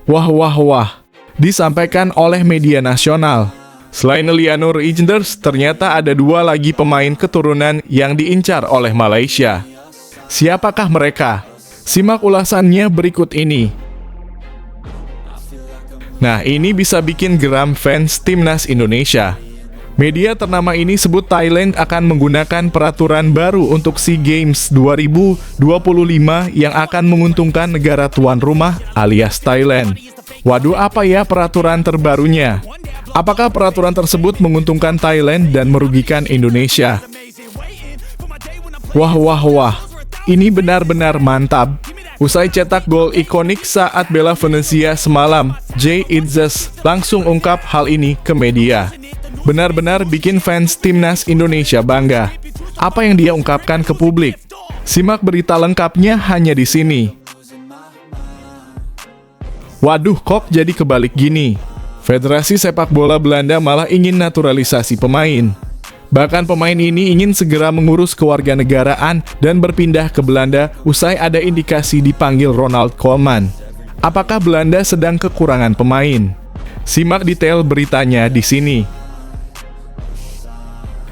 Wah wah wah, disampaikan oleh media nasional. Selain Eliano Reijnders, ternyata ada 2 lagi pemain keturunan yang diincar oleh Malaysia. Siapakah mereka? Simak ulasannya berikut ini. Nah, ini bisa bikin geram fans timnas Indonesia. Media ternama ini sebut Thailand akan menggunakan peraturan baru untuk SEA Games 2025 yang akan menguntungkan negara tuan rumah alias Thailand. Waduh, apa ya peraturan terbarunya? Apakah peraturan tersebut menguntungkan Thailand dan merugikan Indonesia? Wah wah wah, ini benar-benar mantap. Usai cetak gol ikonik saat bela Venezia semalam, Jay Itzes langsung ungkap hal ini ke media. Benar-benar bikin fans timnas Indonesia bangga. Apa yang dia ungkapkan ke publik? Simak berita lengkapnya hanya di sini. Waduh, kok jadi kebalik gini? Federasi Sepak Bola Belanda malah ingin naturalisasi pemain. Bahkan pemain ini ingin segera mengurus kewarganegaraan dan berpindah ke Belanda usai ada indikasi dipanggil Ronald Koeman. Apakah Belanda sedang kekurangan pemain? Simak detail beritanya di sini.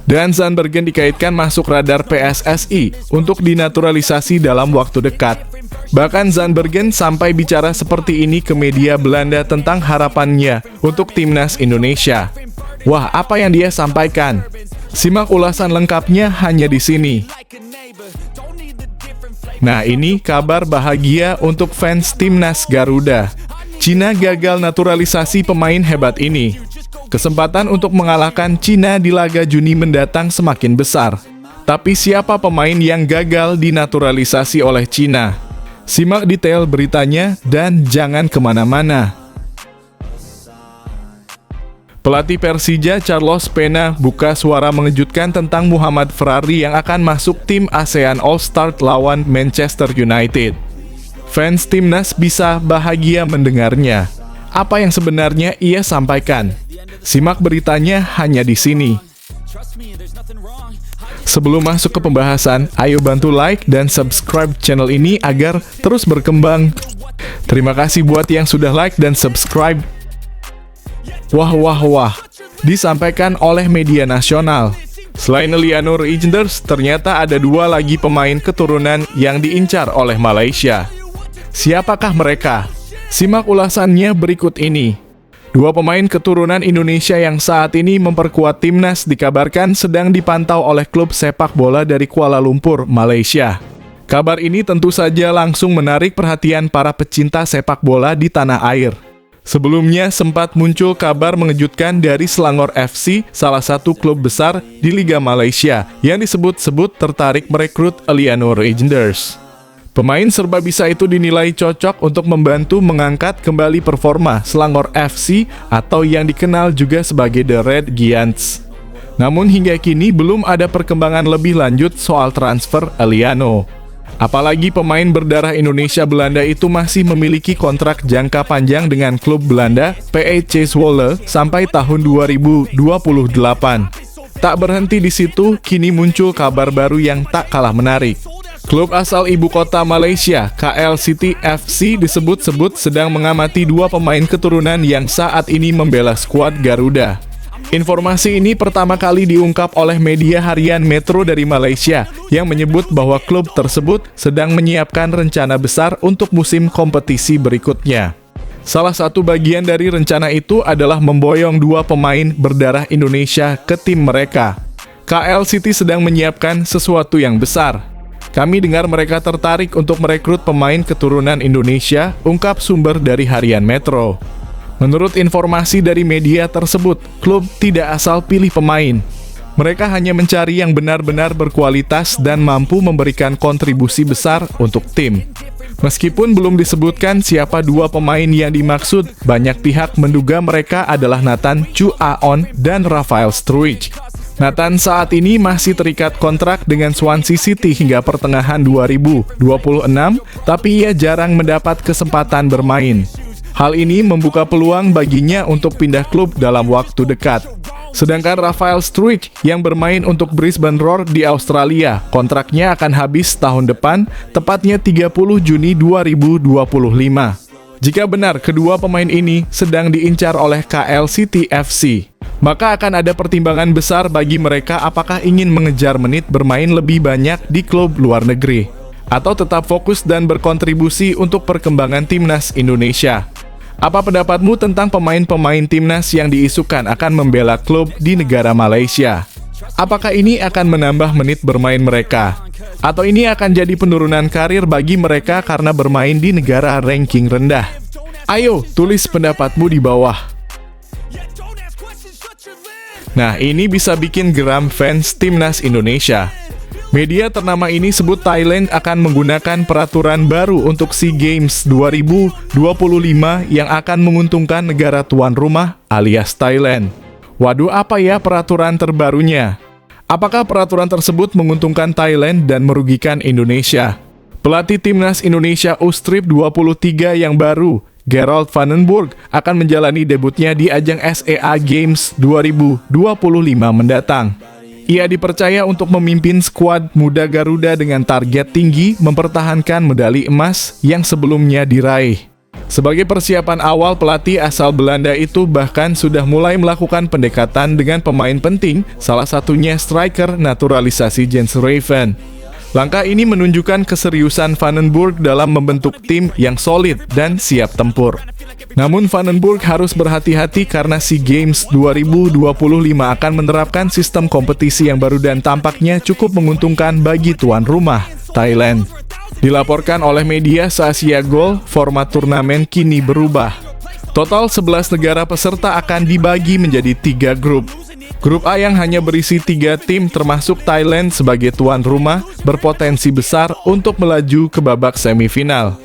Dan Zandbergen dikaitkan masuk radar PSSI untuk dinaturalisasi dalam waktu dekat. Bahkan Zandbergen sampai bicara seperti ini ke media Belanda tentang harapannya untuk timnas Indonesia. Wah, apa yang dia sampaikan? Simak ulasan lengkapnya hanya di sini. Nah, ini kabar bahagia untuk fans timnas Garuda. Cina gagal naturalisasi pemain hebat ini. Kesempatan untuk mengalahkan Cina di laga Juni mendatang semakin besar. Tapi siapa pemain yang gagal dinaturalisasi oleh Cina? Simak detail beritanya dan jangan kemana-mana. Pelatih Persija Carlos Pena buka suara mengejutkan tentang Muhammad Ferrari yang akan masuk tim ASEAN All-Star lawan Manchester United. Fans timnas bisa bahagia mendengarnya. Apa yang sebenarnya ia sampaikan? Simak beritanya hanya di sini. Sebelum masuk ke pembahasan, ayo bantu like dan subscribe channel ini agar terus berkembang. Terima kasih buat yang sudah like dan subscribe. Wah wah wah, disampaikan oleh media nasional. Selain Eliano Reijnders, ternyata ada 2 lagi pemain keturunan yang diincar oleh Malaysia. Siapakah mereka? Simak ulasannya berikut ini. 2 pemain keturunan Indonesia yang saat ini memperkuat timnas dikabarkan sedang dipantau oleh klub sepak bola dari Kuala Lumpur, Malaysia. Kabar ini tentu saja langsung menarik perhatian para pecinta sepak bola di tanah air. Sebelumnya sempat muncul kabar mengejutkan dari Selangor FC, salah satu klub besar di Liga Malaysia, yang disebut-sebut tertarik merekrut Eliano Reijnders. Pemain serba bisa itu dinilai cocok untuk membantu mengangkat kembali performa Selangor FC atau yang dikenal juga sebagai The Red Giants. Namun hingga kini belum ada perkembangan lebih lanjut soal transfer Eliano. Apalagi pemain berdarah Indonesia Belanda itu masih memiliki kontrak jangka panjang dengan klub Belanda PEC Zwolle sampai tahun 2028. Tak berhenti di situ, kini muncul kabar baru yang tak kalah menarik. Klub asal ibu kota Malaysia, KL City FC disebut-sebut sedang mengamati 2 pemain keturunan yang saat ini membela skuad Garuda. Informasi ini pertama kali diungkap oleh media harian Metro dari Malaysia yang menyebut bahwa klub tersebut sedang menyiapkan rencana besar untuk musim kompetisi berikutnya. Salah satu bagian dari rencana itu adalah memboyong 2 pemain berdarah Indonesia ke tim mereka. KL City sedang menyiapkan sesuatu yang besar. Kami dengar mereka tertarik untuk merekrut pemain keturunan Indonesia, ungkap sumber dari harian Metro. Menurut informasi dari media tersebut, klub tidak asal pilih pemain. Mereka hanya mencari yang benar-benar berkualitas dan mampu memberikan kontribusi besar untuk tim. Meskipun belum disebutkan siapa 2 pemain yang dimaksud, banyak pihak menduga mereka adalah Nathan Chu Aon dan Rafael Struijk. Nathan saat ini masih terikat kontrak dengan Swansea City hingga pertengahan 2026, tapi ia jarang mendapat kesempatan bermain. Hal ini membuka peluang baginya untuk pindah klub dalam waktu dekat. Sedangkan Rafael Struijk yang bermain untuk Brisbane Roar di Australia, kontraknya akan habis tahun depan, tepatnya 30 Juni 2025. Jika benar kedua pemain ini sedang diincar oleh KL City FC, maka akan ada pertimbangan besar bagi mereka apakah ingin mengejar menit bermain lebih banyak di klub luar negeri, atau tetap fokus dan berkontribusi untuk perkembangan timnas Indonesia. Apa pendapatmu tentang pemain-pemain timnas yang diisukan akan membela klub di negara Malaysia? Apakah ini akan menambah menit bermain mereka? Atau ini akan jadi penurunan karir bagi mereka karena bermain di negara ranking rendah? Ayo, tulis pendapatmu di bawah. Nah, ini bisa bikin geram fans timnas Indonesia. Media ternama ini sebut Thailand akan menggunakan peraturan baru untuk SEA Games 2025 yang akan menguntungkan negara tuan rumah alias Thailand. Waduh, apa ya peraturan terbarunya? Apakah peraturan tersebut menguntungkan Thailand dan merugikan Indonesia? Pelatih timnas Indonesia U-Strip 23 yang baru, Gerald Van den Burg, akan menjalani debutnya di ajang SEA Games 2025 mendatang. Ia dipercaya untuk memimpin skuad muda Garuda dengan target tinggi mempertahankan medali emas yang sebelumnya diraih. Sebagai persiapan awal, pelatih asal Belanda itu bahkan sudah mulai melakukan pendekatan dengan pemain penting, salah satunya striker naturalisasi Jens Raven. Langkah ini menunjukkan keseriusan Van den Burg dalam membentuk tim yang solid dan siap tempur. Namun Van den Burg harus berhati-hati karena SEA Games 2025 akan menerapkan sistem kompetisi yang baru dan tampaknya cukup menguntungkan bagi tuan rumah, Thailand. Dilaporkan oleh media se-Asia Goal, format turnamen kini berubah. Total 11 negara peserta akan dibagi menjadi 3 grup. Grup A yang hanya berisi 3 tim termasuk Thailand sebagai tuan rumah berpotensi besar untuk melaju ke babak semifinal.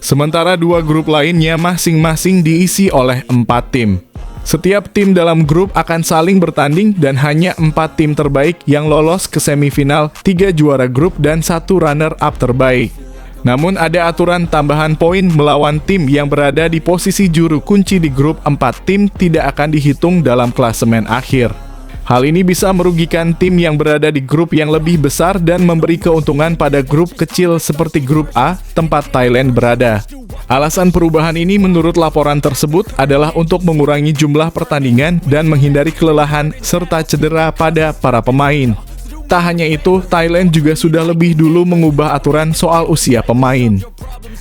Sementara 2 grup lainnya masing-masing diisi oleh 4 tim. Setiap tim dalam grup akan saling bertanding dan hanya 4 tim terbaik yang lolos ke semifinal, 3 juara grup dan 1 runner-up terbaik. Namun ada aturan tambahan poin melawan tim yang berada di posisi juru kunci di grup 4 tim tidak akan dihitung dalam klasemen akhir. Hal ini bisa merugikan tim yang berada di grup yang lebih besar dan memberi keuntungan pada grup kecil seperti grup A, tempat Thailand berada. Alasan perubahan ini menurut laporan tersebut adalah untuk mengurangi jumlah pertandingan dan menghindari kelelahan serta cedera pada para pemain. Tak hanya itu, Thailand juga sudah lebih dulu mengubah aturan soal usia pemain.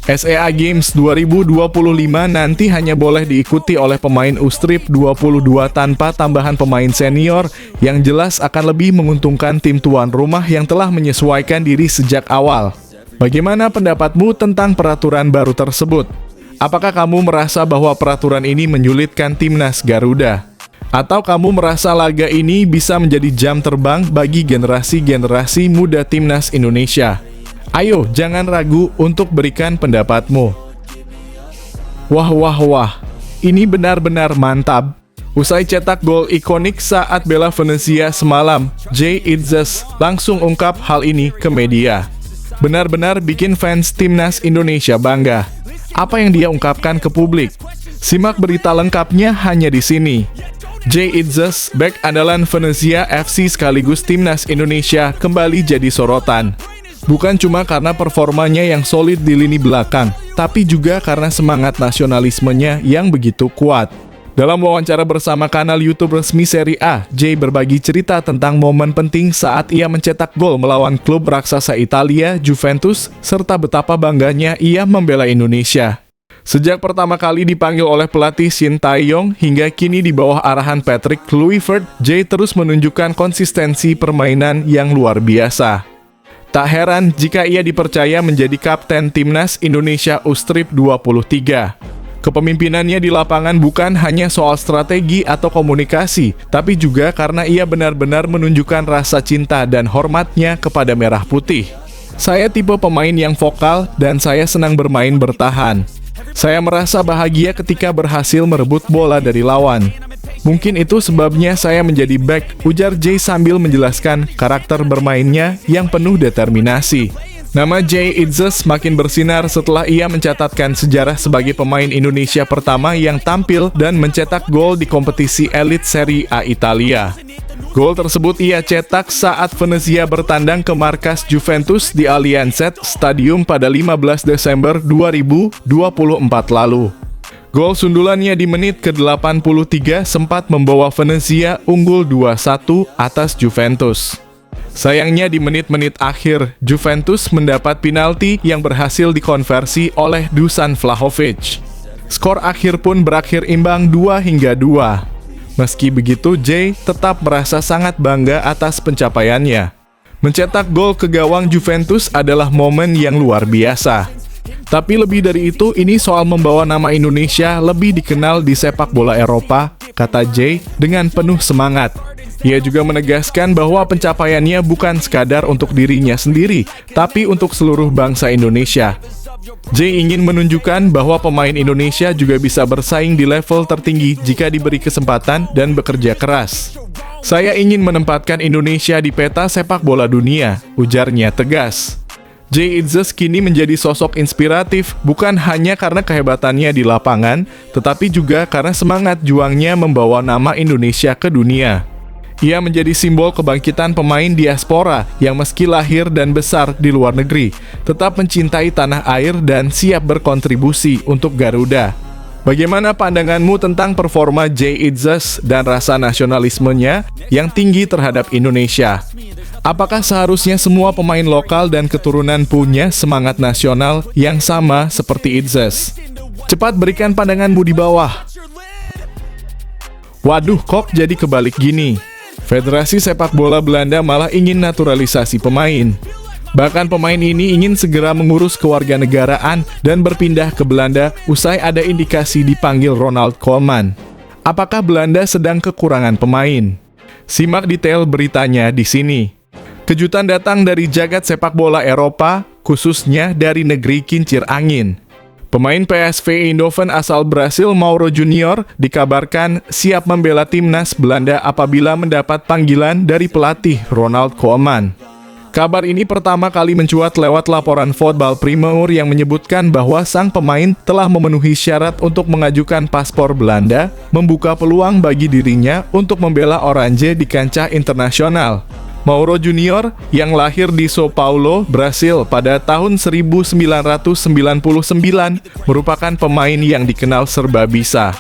SEA Games 2025 nanti hanya boleh diikuti oleh pemain U-Strip 22 tanpa tambahan pemain senior yang jelas akan lebih menguntungkan tim tuan rumah yang telah menyesuaikan diri sejak awal. Bagaimana pendapatmu tentang peraturan baru tersebut? Apakah kamu merasa bahwa peraturan ini menyulitkan timnas Garuda? Atau kamu merasa laga ini bisa menjadi jam terbang bagi generasi-generasi muda timnas Indonesia? Ayo, jangan ragu untuk berikan pendapatmu. Wah, ini benar-benar mantap. Usai cetak gol ikonik saat bela Venezia semalam, Jay Itzes langsung ungkap hal ini ke media. Benar-benar bikin fans timnas Indonesia bangga. Apa yang dia ungkapkan ke publik? Simak berita lengkapnya hanya di sini. Jay Itzes, bek andalan Venezia FC sekaligus timnas Indonesia, kembali jadi sorotan. Bukan cuma karena performanya yang solid di lini belakang, tapi juga karena semangat nasionalismenya yang begitu kuat. Dalam wawancara bersama kanal YouTube resmi Serie A, Jay berbagi cerita tentang momen penting saat ia mencetak gol melawan klub raksasa Italia, Juventus, serta betapa bangganya ia membela Indonesia. Sejak pertama kali dipanggil oleh pelatih Shin Tae-yong hingga kini di bawah arahan Patrick Kluivert, Jay terus menunjukkan konsistensi permainan yang luar biasa. Tak heran jika ia dipercaya menjadi kapten timnas Indonesia U-Strip 23. Kepemimpinannya di lapangan bukan hanya soal strategi atau komunikasi, tapi juga karena ia benar-benar menunjukkan rasa cinta dan hormatnya kepada merah putih. Saya tipe pemain yang vokal dan saya senang bermain bertahan. Saya merasa bahagia ketika berhasil merebut bola dari lawan. Mungkin itu sebabnya saya menjadi back, ujar Jay sambil menjelaskan karakter bermainnya yang penuh determinasi. Nama Jay Itzes makin bersinar setelah ia mencatatkan sejarah sebagai pemain Indonesia pertama yang tampil dan mencetak gol di kompetisi elit Serie A Italia. Gol tersebut ia cetak saat Venezia bertandang ke markas Juventus di Allianz Stadium pada 15 Desember 2024 lalu. Gol sundulannya di menit ke-83 sempat membawa Venezia unggul 2-1 atas Juventus. Sayangnya di menit-menit akhir, Juventus mendapat penalti yang berhasil dikonversi oleh Dusan Vlahovic. Skor akhir pun berakhir imbang 2-2. Meski begitu, Jay tetap merasa sangat bangga atas pencapaiannya. Mencetak gol ke gawang Juventus adalah momen yang luar biasa. Tapi lebih dari itu, ini soal membawa nama Indonesia lebih dikenal di sepak bola Eropa, kata Jay dengan penuh semangat. Ia juga menegaskan bahwa pencapaiannya bukan sekadar untuk dirinya sendiri, tapi untuk seluruh bangsa Indonesia. Jay ingin menunjukkan bahwa pemain Indonesia juga bisa bersaing di level tertinggi jika diberi kesempatan dan bekerja keras. Saya ingin menempatkan Indonesia di peta sepak bola dunia, ujarnya tegas. Jay Itzes kini menjadi sosok inspiratif bukan hanya karena kehebatannya di lapangan, tetapi juga karena semangat juangnya membawa nama Indonesia ke dunia. Ia menjadi simbol kebangkitan pemain diaspora yang meski lahir dan besar di luar negeri, tetap mencintai tanah air dan siap berkontribusi untuk Garuda. Bagaimana pandanganmu tentang performa Jay Itzes dan rasa nasionalismenya yang tinggi terhadap Indonesia? Apakah seharusnya semua pemain lokal dan keturunan punya semangat nasional yang sama seperti Itzes? Cepat berikan pandanganmu di bawah. Waduh, kok jadi kebalik gini? Federasi Sepak Bola Belanda malah ingin naturalisasi pemain. Bahkan pemain ini ingin segera mengurus kewarganegaraan dan berpindah ke Belanda usai ada indikasi dipanggil Ronald Koeman. Apakah Belanda sedang kekurangan pemain? Simak detail beritanya di sini. Kejutan datang dari jagat sepak bola Eropa, khususnya dari negeri kincir angin. Pemain PSV Eindhoven asal Brasil Mauro Junior dikabarkan siap membela timnas Belanda apabila mendapat panggilan dari pelatih Ronald Koeman. Kabar ini pertama kali mencuat lewat laporan Voetbal Primeur yang menyebutkan bahwa sang pemain telah memenuhi syarat untuk mengajukan paspor Belanda, membuka peluang bagi dirinya untuk membela Oranje di kancah internasional. Mauro Junior yang lahir di São Paulo, Brasil pada tahun 1999 merupakan pemain yang dikenal serba bisa.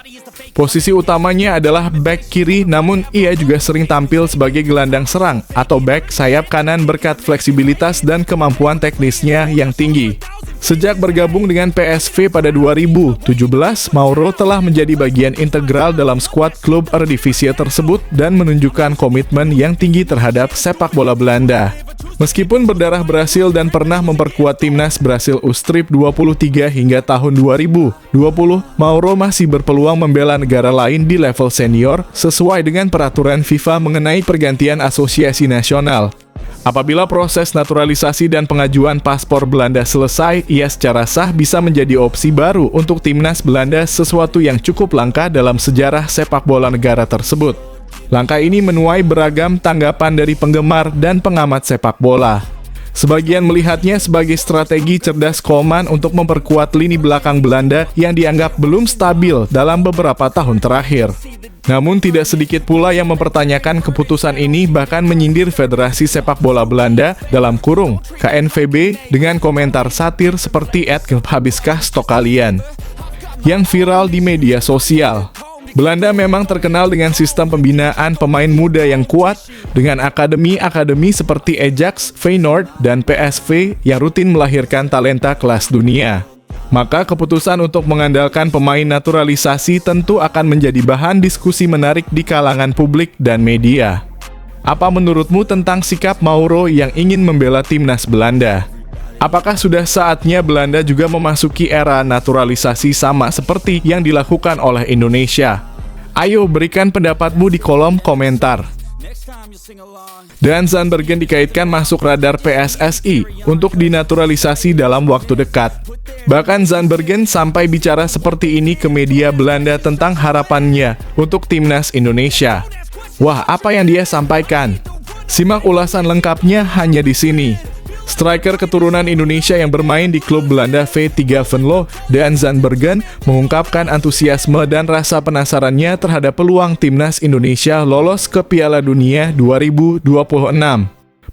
Posisi utamanya adalah bek kiri, namun ia juga sering tampil sebagai gelandang serang atau bek sayap kanan berkat fleksibilitas dan kemampuan teknisnya yang tinggi. Sejak bergabung dengan PSV pada 2017, Mauro telah menjadi bagian integral dalam skuad klub Eredivisie tersebut dan menunjukkan komitmen yang tinggi terhadap sepak bola Belanda. Meskipun berdarah Brasil dan pernah memperkuat timnas Brasil U-Strip 23 hingga tahun 2020, Mauro masih berpeluang membela negara lain di level senior sesuai dengan peraturan FIFA mengenai pergantian asosiasi nasional. Apabila proses naturalisasi dan pengajuan paspor Belanda selesai, ia secara sah bisa menjadi opsi baru untuk timnas Belanda, sesuatu yang cukup langka dalam sejarah sepak bola negara tersebut. Langkah ini menuai beragam tanggapan dari penggemar dan pengamat sepak bola. Sebagian melihatnya sebagai strategi cerdas Koeman untuk memperkuat lini belakang Belanda yang dianggap belum stabil dalam beberapa tahun terakhir. Namun tidak sedikit pula yang mempertanyakan keputusan ini, bahkan menyindir Federasi Sepak Bola Belanda dalam kurung KNVB dengan komentar satir seperti @habiskah stok kalian yang viral di media sosial. Belanda memang terkenal dengan sistem pembinaan pemain muda yang kuat dengan akademi-akademi seperti Ajax, Feyenoord, dan PSV yang rutin melahirkan talenta kelas dunia. Maka keputusan untuk mengandalkan pemain naturalisasi tentu akan menjadi bahan diskusi menarik di kalangan publik dan media. Apa menurutmu tentang sikap Mauro yang ingin membela timnas Belanda? Apakah sudah saatnya Belanda juga memasuki era naturalisasi sama seperti yang dilakukan oleh Indonesia? Ayo berikan pendapatmu di kolom komentar. Dan Zandbergen dikaitkan masuk radar PSSI untuk dinaturalisasi dalam waktu dekat. Bahkan Zandbergen sampai bicara seperti ini ke media Belanda tentang harapannya untuk timnas Indonesia. Wah, apa yang dia sampaikan? Simak ulasan lengkapnya hanya di sini. Striker keturunan Indonesia yang bermain di klub Belanda V3 Venlo, Dean Zandbergen, mengungkapkan antusiasme dan rasa penasarannya terhadap peluang timnas Indonesia lolos ke Piala Dunia 2026.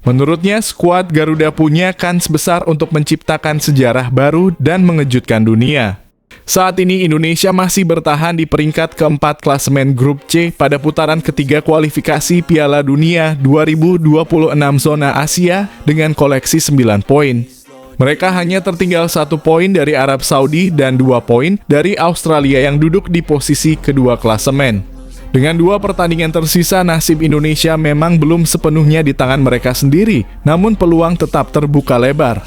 Menurutnya, skuad Garuda punya kans besar untuk menciptakan sejarah baru dan mengejutkan dunia. Saat ini Indonesia masih bertahan di peringkat keempat klasemen grup C pada putaran ketiga kualifikasi Piala Dunia 2026 zona Asia dengan koleksi 9 poin. Mereka hanya tertinggal 1 poin dari Arab Saudi dan 2 poin dari Australia yang duduk di posisi kedua klasemen. Dengan 2 pertandingan tersisa, nasib Indonesia memang belum sepenuhnya di tangan mereka sendiri, namun peluang tetap terbuka lebar.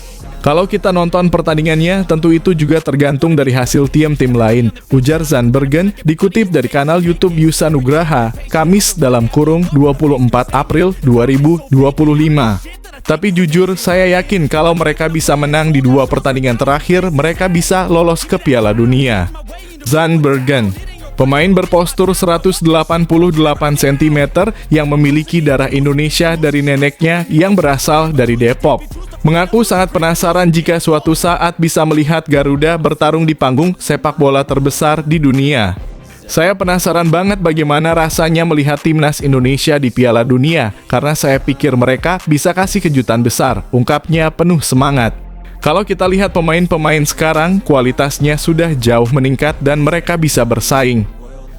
Kalau kita nonton pertandingannya, tentu itu juga tergantung dari hasil tim-tim lain, ujar Zandbergen, dikutip dari kanal YouTube Yusa Nugraha, Kamis (24 April 2025). Tapi jujur, saya yakin kalau mereka bisa menang di 2 pertandingan terakhir, mereka bisa lolos ke Piala Dunia. Zandbergen, pemain berpostur 188 cm yang memiliki darah Indonesia dari neneknya yang berasal dari Depok, mengaku sangat penasaran jika suatu saat bisa melihat Garuda bertarung di panggung sepak bola terbesar di dunia. Saya penasaran banget bagaimana rasanya melihat timnas Indonesia di Piala Dunia, karena saya pikir mereka bisa kasih kejutan besar, ungkapnya penuh semangat. Kalau kita lihat pemain-pemain sekarang, kualitasnya sudah jauh meningkat dan mereka bisa bersaing.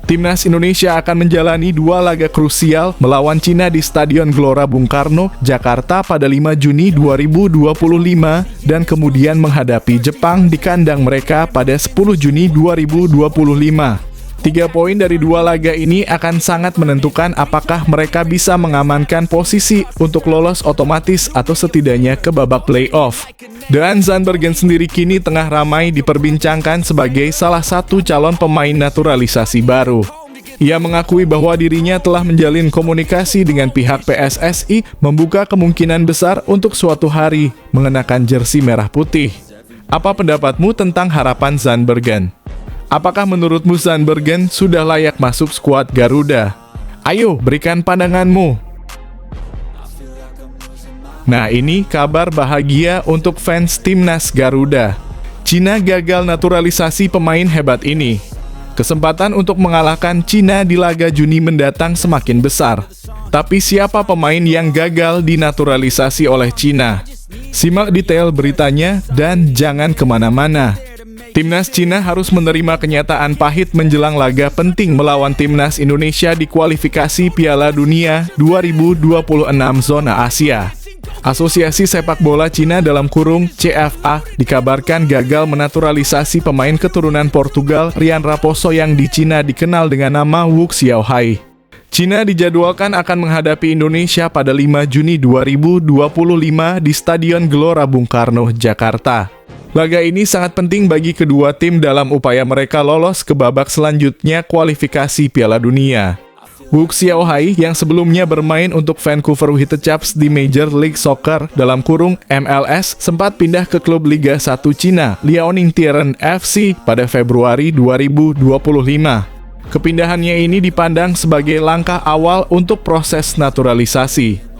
Timnas Indonesia akan menjalani 2 laga krusial melawan Cina di Stadion Gelora Bung Karno, Jakarta pada 5 Juni 2025 dan kemudian menghadapi Jepang di kandang mereka pada 10 Juni 2025. 3 poin dari 2 laga ini akan sangat menentukan apakah mereka bisa mengamankan posisi untuk lolos otomatis atau setidaknya ke babak playoff. Dan Zandbergen sendiri kini tengah ramai diperbincangkan sebagai salah satu calon pemain naturalisasi baru. Ia mengakui bahwa dirinya telah menjalin komunikasi dengan pihak PSSI, membuka kemungkinan besar untuk suatu hari mengenakan jersei merah putih. Apa pendapatmu tentang harapan Zandbergen? Apakah menurutmu Zandbergen sudah layak masuk skuad Garuda? Ayo, berikan pandanganmu. Nah, ini kabar bahagia untuk fans timnas Garuda. Cina gagal naturalisasi pemain hebat ini. Kesempatan untuk mengalahkan Cina di laga Juni mendatang semakin besar. Tapi siapa pemain yang gagal dinaturalisasi oleh Cina? Simak detail beritanya dan jangan kemana-mana. Timnas Cina harus menerima kenyataan pahit menjelang laga penting melawan timnas Indonesia di kualifikasi Piala Dunia 2026 zona Asia. Asosiasi Sepak Bola Cina (CFA) dikabarkan gagal menaturalisasi pemain keturunan Portugal Rian Raposo yang di Cina dikenal dengan nama Wu Xiaohai. Cina dijadwalkan akan menghadapi Indonesia pada 5 Juni 2025 di Stadion Gelora Bung Karno, Jakarta. Laga ini sangat penting bagi kedua tim dalam upaya mereka lolos ke babak selanjutnya kualifikasi Piala Dunia. Wu Xiaohai yang sebelumnya bermain untuk Vancouver Whitecaps di Major League Soccer (MLS) sempat pindah ke klub Liga 1 Cina, Liaoning Tianren FC pada Februari 2025. Kepindahannya ini dipandang sebagai langkah awal untuk proses naturalisasi.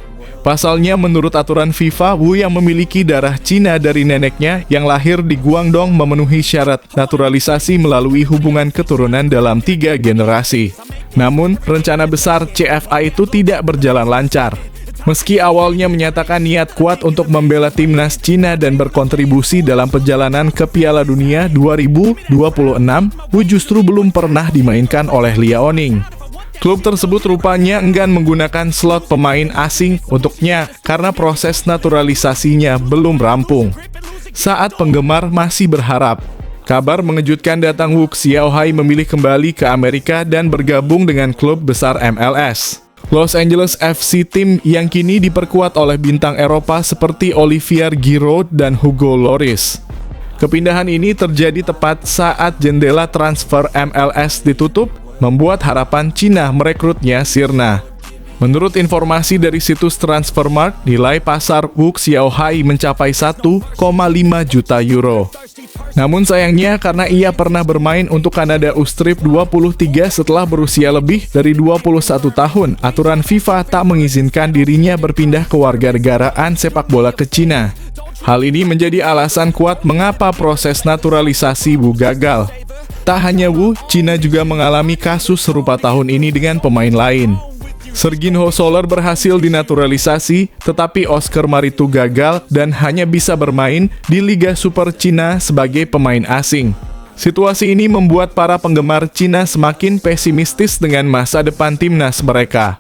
Pasalnya, menurut aturan FIFA, Wu yang memiliki darah Cina dari neneknya yang lahir di Guangdong memenuhi syarat naturalisasi melalui hubungan keturunan dalam 3 generasi. Namun, rencana besar CFA itu tidak berjalan lancar. Meski awalnya menyatakan niat kuat untuk membela timnas Cina dan berkontribusi dalam perjalanan ke Piala Dunia 2026, Wu justru belum pernah dimainkan oleh Liaoning. Klub tersebut rupanya enggan menggunakan slot pemain asing untuknya karena proses naturalisasinya belum rampung. Saat penggemar masih berharap, kabar mengejutkan datang Wu Xiaohai memilih kembali ke Amerika dan bergabung dengan klub besar MLS. Los Angeles FC, tim yang kini diperkuat oleh bintang Eropa seperti Olivier Giroud dan Hugo Lloris. Kepindahan ini terjadi tepat saat jendela transfer MLS ditutup, membuat harapan Cina merekrutnya sirna. Menurut informasi dari situs Transfermarkt, nilai pasar Wu Xiaohai mencapai 1,5 juta euro. Namun sayangnya karena ia pernah bermain untuk Kanada U-Strip 23 setelah berusia lebih dari 21 tahun, aturan FIFA tak mengizinkan dirinya berpindah ke warganegaraan sepak bola ke Cina. Hal ini menjadi alasan kuat mengapa proses naturalisasi Wu gagal. Tak hanya Wu, Cina juga mengalami kasus serupa tahun ini dengan pemain lain. Serginho Soler berhasil dinaturalisasi, tetapi Oscar Maritu gagal dan hanya bisa bermain di Liga Super Cina sebagai pemain asing. Situasi ini membuat para penggemar Cina semakin pesimistis dengan masa depan timnas mereka.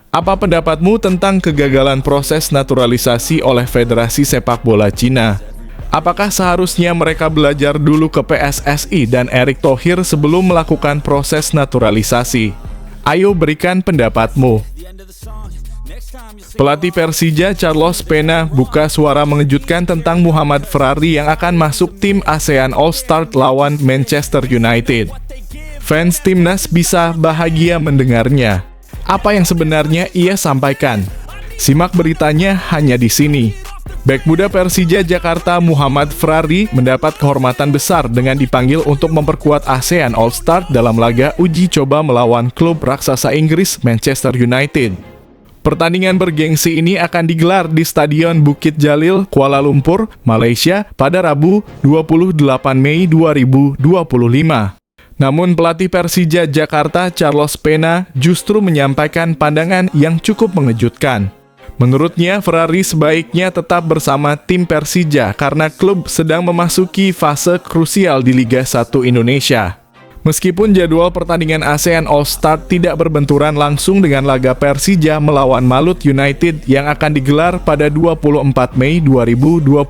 Apa pendapatmu tentang kegagalan proses naturalisasi oleh Federasi Sepak Bola Cina? Apakah seharusnya mereka belajar dulu ke PSSI dan Erick Thohir sebelum melakukan proses naturalisasi? Ayo berikan pendapatmu. Pelatih Persija Carlos Pena buka suara mengejutkan tentang Muhammad Ferrari yang akan masuk tim ASEAN All-Star lawan Manchester United. Fans timnas bisa bahagia mendengarnya. Apa yang sebenarnya ia sampaikan? Simak beritanya hanya di sini. Bek muda Persija Jakarta Muhammad Ferrari mendapat kehormatan besar dengan dipanggil untuk memperkuat ASEAN All-Star dalam laga uji coba melawan klub raksasa Inggris Manchester United. Pertandingan bergengsi ini akan digelar di Stadion Bukit Jalil, Kuala Lumpur, Malaysia pada Rabu 28 Mei 2025. Namun pelatih Persija Jakarta Carlos Pena justru menyampaikan pandangan yang cukup mengejutkan. Menurutnya, Ferrari sebaiknya tetap bersama tim Persija karena klub sedang memasuki fase krusial di Liga 1 Indonesia. Meskipun jadwal pertandingan ASEAN All-Star tidak berbenturan langsung dengan laga Persija melawan Malut United yang akan digelar pada 24 Mei 2025.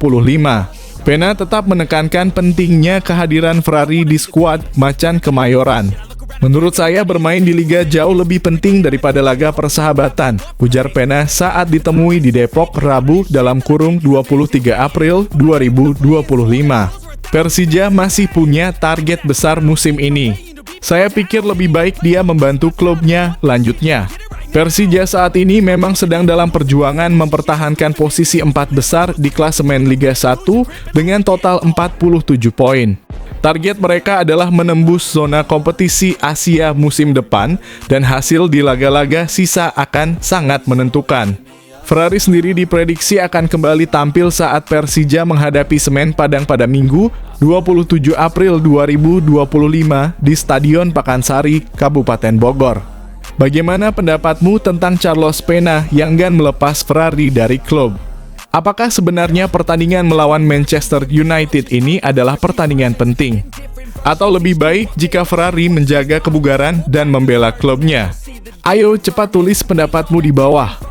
Pena tetap menekankan pentingnya kehadiran Ferrari di skuad Macan Kemayoran. Menurut saya bermain di Liga jauh lebih penting daripada laga persahabatan, ujar Pena saat ditemui di Depok Rabu dalam kurung 23 April 2025. Persija masih punya target besar musim ini. Saya pikir lebih baik dia membantu klubnya, lanjutnya. Persija saat ini memang sedang dalam perjuangan mempertahankan posisi 4 besar di klasemen Liga 1 dengan total 47 poin. Target mereka adalah menembus zona kompetisi Asia musim depan dan hasil di laga-laga sisa akan sangat menentukan. Ferrari sendiri diprediksi akan kembali tampil saat Persija menghadapi Semen Padang pada Minggu 27 April 2025 di Stadion Pakansari, Kabupaten Bogor. Bagaimana pendapatmu tentang Carlos Pena yang enggan melepas Ferrari dari klub? Apakah sebenarnya pertandingan melawan Manchester United ini adalah pertandingan penting? Atau lebih baik jika Ferrari menjaga kebugaran dan membela klubnya? Ayo cepat tulis pendapatmu di bawah.